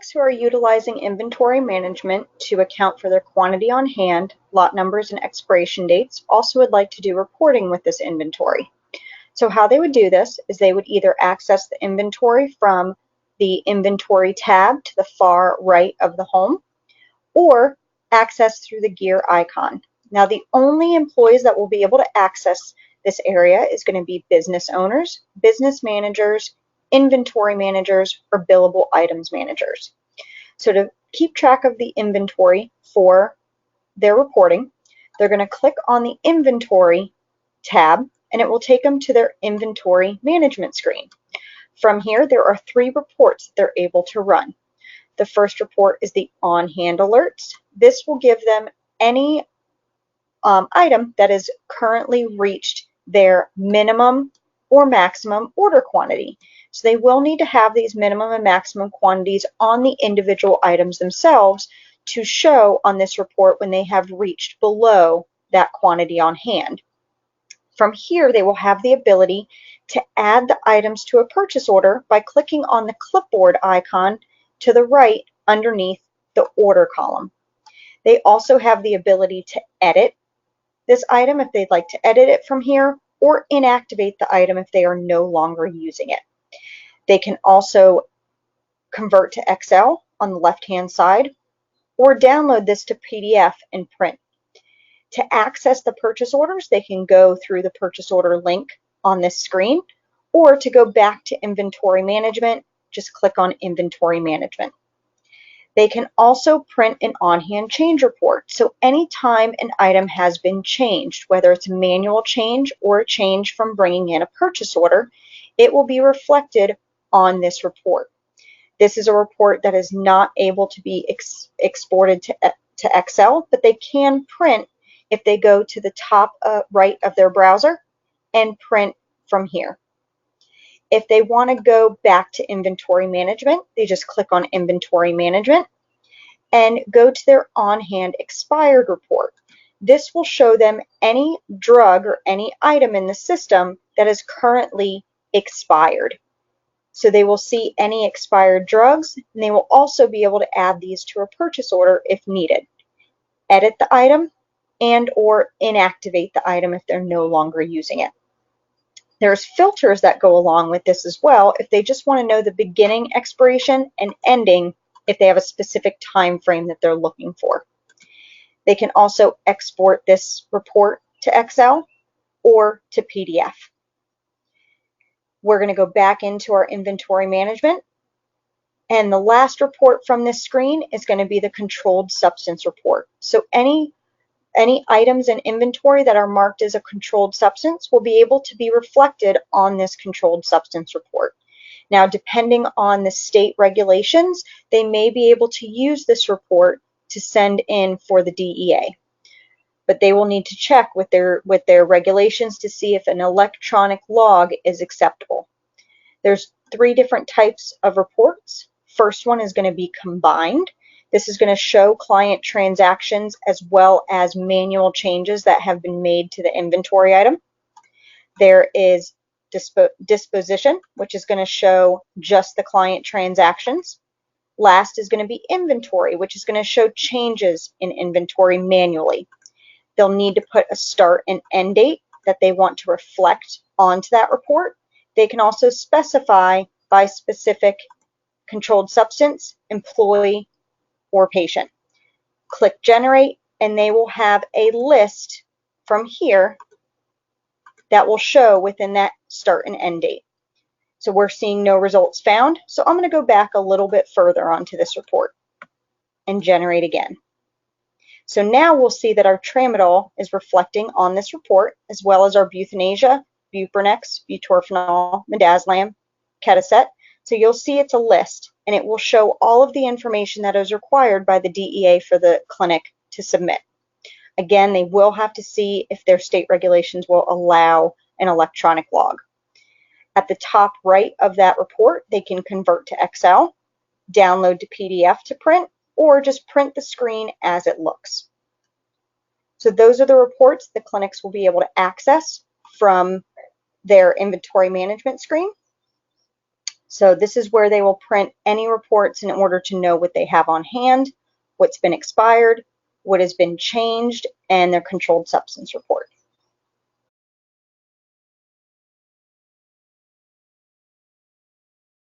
clinics who are utilizing inventory management to account for their quantity on hand, lot numbers, and expiration dates also would like to do reporting with this inventory. So how they would do this is they would either access the inventory from the inventory tab to the far right of the home, or access through the gear icon. Now, the only employees that will be able to access this area is going to be business owners, business managers, inventory managers, or billable items managers. So to keep track of the inventory for their reporting, they're going to click on the inventory tab, and it will take them to their inventory management screen. From here, there are 3 reports that they're able to run. The first report is the on-hand alerts. This will give them any item that has currently reached their minimum or maximum order quantity. So they will need to have these minimum and maximum quantities on the individual items themselves to show on this report when they have reached below that quantity on hand. From here, they will have the ability to add the items to a purchase order by clicking on the clipboard icon to the right underneath the order column. They also have the ability to edit this item if they'd like to edit it from here, or inactivate the item if they are no longer using it. They can also convert to Excel on the left-hand side, or download this to PDF and print. To access the purchase orders, they can go through the purchase order link on this screen, or to go back to inventory management, just click on inventory management. They can also print an on-hand change report. So anytime an item has been changed, whether it's a manual change or a change from bringing in a purchase order, it will be reflected on this report. This is a report that is not able to be exported to Excel, but they can print if they go to the top right of their browser and print from here. If they want to go back to inventory management, they just click on inventory management and go to their on-hand expired report. This will show them any drug or any item in the system that is currently expired. So they will see any expired drugs, and they will also be able to add these to a purchase order if needed. Edit the item and or inactivate the item if they're no longer using it. There's filters that go along with this as well if they just want to know the beginning expiration and ending if they have a specific time frame that they're looking for. They can also export this report to Excel or to PDF. We're going to go back into our inventory management, and the last report from this screen is going to be the controlled substance report. So any items in inventory that are marked as a controlled substance will be able to be reflected on this controlled substance report. Now, depending on the state regulations, they may be able to use this report to send in for the DEA. But they will need to check with their regulations to see if an electronic log is acceptable. There's 3 different types of reports. First one is going to be combined. This is going to show client transactions as well as manual changes that have been made to the inventory item. There is disposition, which is going to show just the client transactions. Last is going to be inventory, which is going to show changes in inventory manually. They'll need to put a start and end date that they want to reflect onto that report. They can also specify by specific controlled substance, employee, or patient. Click generate, and they will have a list from here that will show within that start and end date. So we're seeing no results found. So I'm going to go back a little bit further onto this report and generate again. So now we'll see that our tramadol is reflecting on this report, as well as our Buthanasia, Bupronex, Butorphanol, Midazolam, Ketocet. So you'll see it's a list, and it will show all of the information that is required by the DEA for the clinic to submit. Again, they will have to see if their state regulations will allow an electronic log. At the top right of that report, they can convert to Excel, download to PDF to print, or just print the screen as it looks. So those are the reports the clinics will be able to access from their inventory management screen. So this is where they will print any reports in order to know what they have on hand, what's been expired, what has been changed, and their controlled substance report.